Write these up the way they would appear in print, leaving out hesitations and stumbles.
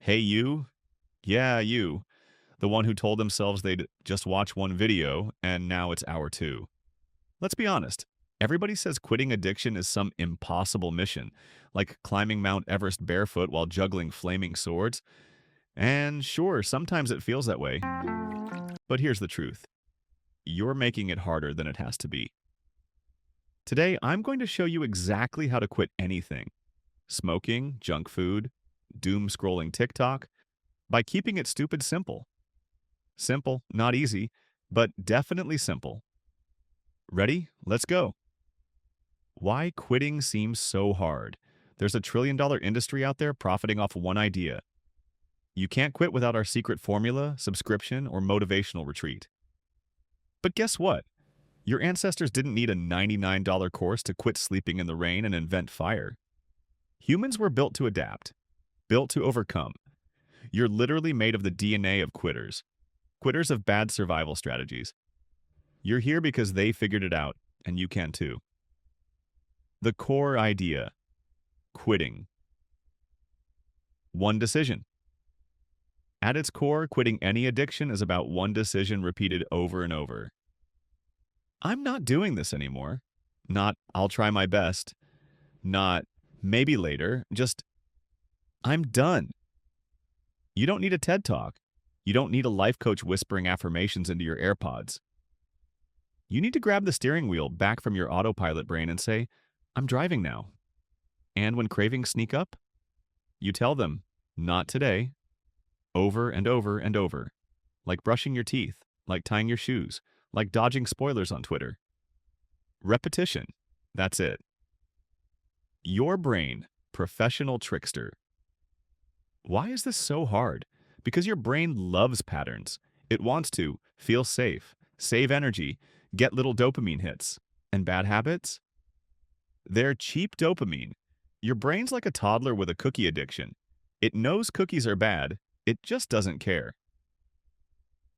Hey, you? Yeah, you. The one who told themselves they'd just watch one video, and now it's hour two. Let's be honest. Everybody says quitting addiction is some impossible mission, like climbing Mount Everest barefoot while juggling flaming swords. And sure, sometimes it feels that way. But here's the truth. You're making it harder than it has to be. Today, I'm going to show you exactly how to quit anything. Smoking, junk food, doom scrolling TikTok, by keeping it stupid simple. Simple, not easy, but definitely simple. Ready? Let's go. Why quitting seems so hard. There's a $1 trillion industry out there profiting off one idea. You can't quit without our secret formula, subscription, or motivational retreat. But guess what? Your ancestors didn't need a $99 course to quit sleeping in the rain and invent fire. Humans were built to adapt, built to overcome. You're literally made of the DNA of quitters. Quitters of bad survival strategies. You're here because they figured it out, and you can too. The core idea: quitting. One decision. At its core, quitting any addiction is about one decision repeated over and over. I'm not doing this anymore. Not, I'll try my best. Not, maybe later. Just, I'm done. You don't need a TED Talk. You don't need a life coach whispering affirmations into your AirPods. You need to grab the steering wheel back from your autopilot brain and say, I'm driving now. And when cravings sneak up, you tell them, not today, over and over and over, like brushing your teeth, like tying your shoes, like dodging spoilers on Twitter. Repetition. That's it. Your brain, professional trickster. Why is this so hard? Because your brain loves patterns. It wants to feel safe, save energy, get little dopamine hits. And bad habits? They're cheap dopamine. Your brain's like a toddler with a cookie addiction. It knows cookies are bad, it just doesn't care.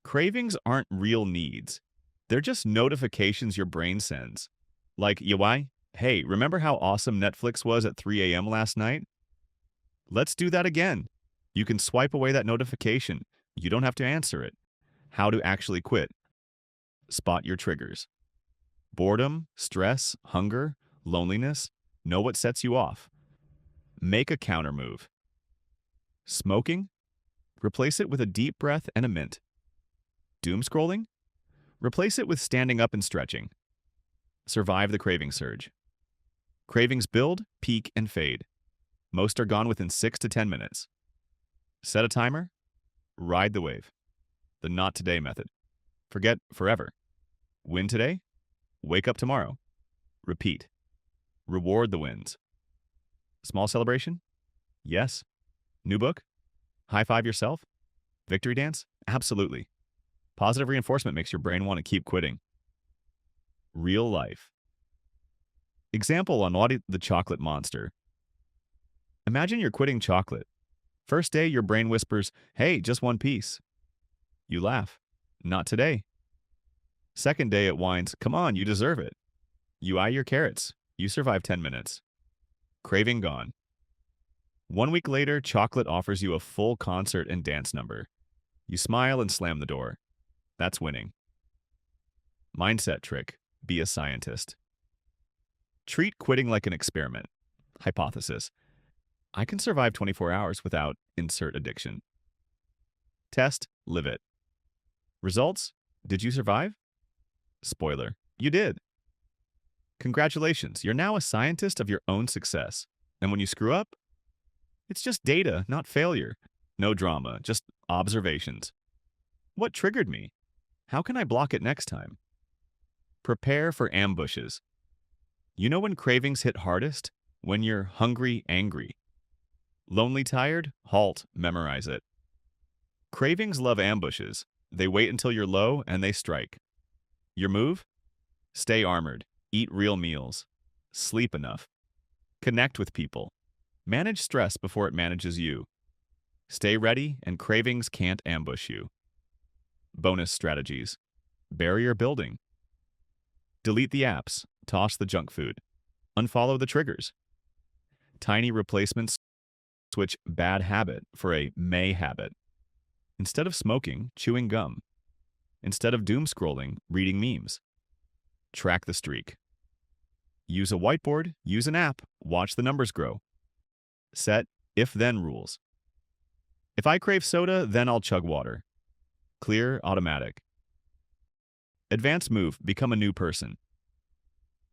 Cravings aren't real needs. They're just notifications your brain sends. Like, why? Hey, remember how awesome Netflix was at 3 a.m. last night? Let's do that again. You can swipe away that notification. You don't have to answer it. How to actually quit. Spot your triggers. Boredom, stress, hunger, loneliness. Know what sets you off. Make a counter move. Smoking? Replace it with a deep breath and a mint. Doom scrolling? Replace it with standing up and stretching. Survive the craving surge. Cravings build, peak, and fade. Most are gone within 6 to 10 minutes. Set a timer. Ride the wave. The not today method. Forget forever. Win today. Wake up tomorrow. Repeat. Reward the wins. Small celebration? Yes. New book? High five yourself? Victory dance? Absolutely. Positive reinforcement makes your brain want to keep quitting. Real life. Example on Naughty the Chocolate Monster. Imagine you're quitting chocolate. First day, your brain whispers, hey, just one piece. You laugh. Not today. Second day, it whines, come on, you deserve it. You eye your carrots. You survive 10 minutes. Craving gone. 1 week later, chocolate offers you a full concert and dance number. You smile and slam the door. That's winning. Mindset trick. Be a scientist. Treat quitting like an experiment. Hypothesis. I can survive 24 hours without insert addiction. Test, live it. Results? Did you survive? Spoiler, you did. Congratulations, you're now a scientist of your own success. And when you screw up, it's just data, not failure. No drama, just observations. What triggered me? How can I block it next time? Prepare for ambushes. You know when cravings hit hardest? When you're hungry, angry. Lonely, tired? Halt, memorize it. Cravings love ambushes. They wait until you're low and they strike. Your move? Stay armored. Eat real meals. Sleep enough. Connect with people. Manage stress before it manages you. Stay ready and cravings can't ambush you. Bonus strategies. Barrier building. Delete the apps. Toss the junk food. Unfollow the triggers. Tiny replacements Switch bad habit for a may habit. Instead of smoking, chewing gum. Instead of doom scrolling, reading memes. Track the streak. Use a whiteboard, use an app, watch the numbers grow. Set if-then rules. If I crave soda, then I'll chug water. Clear, automatic. Advanced move, become a new person.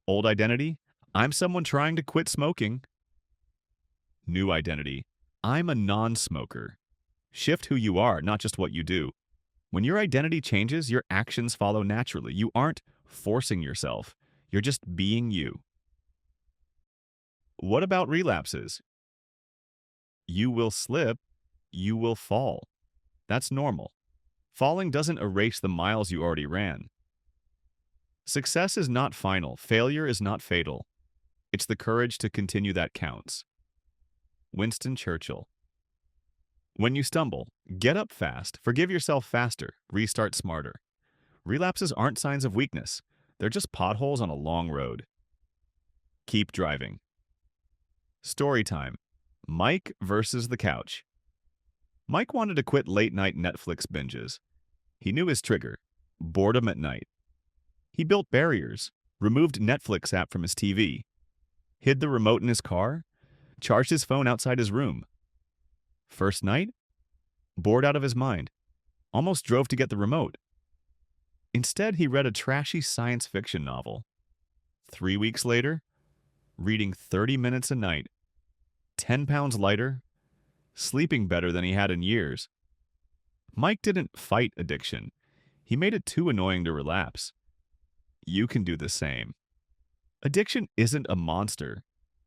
Old identity, I'm someone trying to quit smoking. New identity, I'm a non-smoker. Shift who you are, not just what you do. When your identity changes, your actions follow naturally. You aren't forcing yourself. You're just being you. What about relapses? You will slip, you will fall. That's normal. Falling doesn't erase the miles you already ran. Success is not final. Failure is not fatal. It's the courage to continue that counts. Winston Churchill. When you stumble, get up fast, forgive yourself faster, restart smarter. Relapses aren't signs of weakness. They're just potholes on a long road. Keep driving. Story time. Mike versus the couch. Mike wanted to quit late-night Netflix binges. He knew his trigger: boredom at night. He built barriers, removed Netflix app from his TV, hid the remote in his car, charged his phone outside his room. First night? Bored out of his mind. Almost drove to get the remote. Instead, he read a trashy science fiction novel. 3 weeks later, reading 30 minutes a night, 10 pounds lighter, sleeping better than he had in years. Mike didn't fight addiction. He made it too annoying to relapse. You can do the same. Addiction isn't a monster.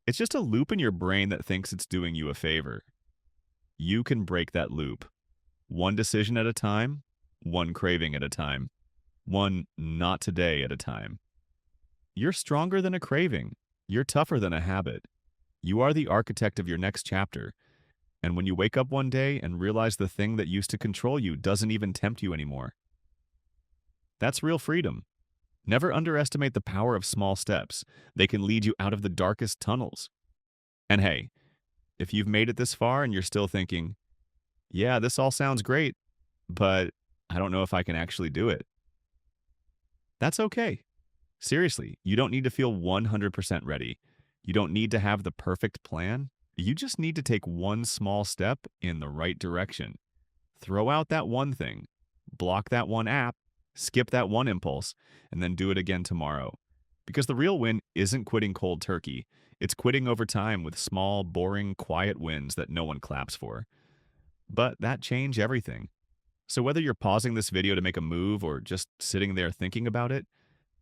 It's just a loop in your brain that thinks it's doing you a favor. You can break that loop. One decision at a time, one craving at a time, one not today at a time. You're stronger than a craving. You're tougher than a habit. You are the architect of your next chapter. And when you wake up one day and realize the thing that used to control you doesn't even tempt you anymore, that's real freedom. Never underestimate the power of small steps. They can lead you out of the darkest tunnels. And hey, if you've made it this far and you're still thinking, yeah, this all sounds great, but I don't know if I can actually do it, that's okay. Seriously, you don't need to feel 100% ready. You don't need to have the perfect plan. You just need to take one small step in the right direction. Throw out that one thing, block that one app, skip that one impulse, and then do it again tomorrow. Because the real win isn't quitting cold turkey. It's quitting over time with small, boring, quiet wins that no one claps for. But that change everything. So whether you're pausing this video to make a move or just sitting there thinking about it,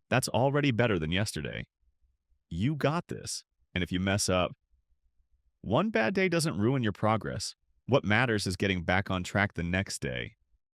that's already better than yesterday. You got this. And if you mess up, one bad day doesn't ruin your progress. What matters is getting back on track the next day.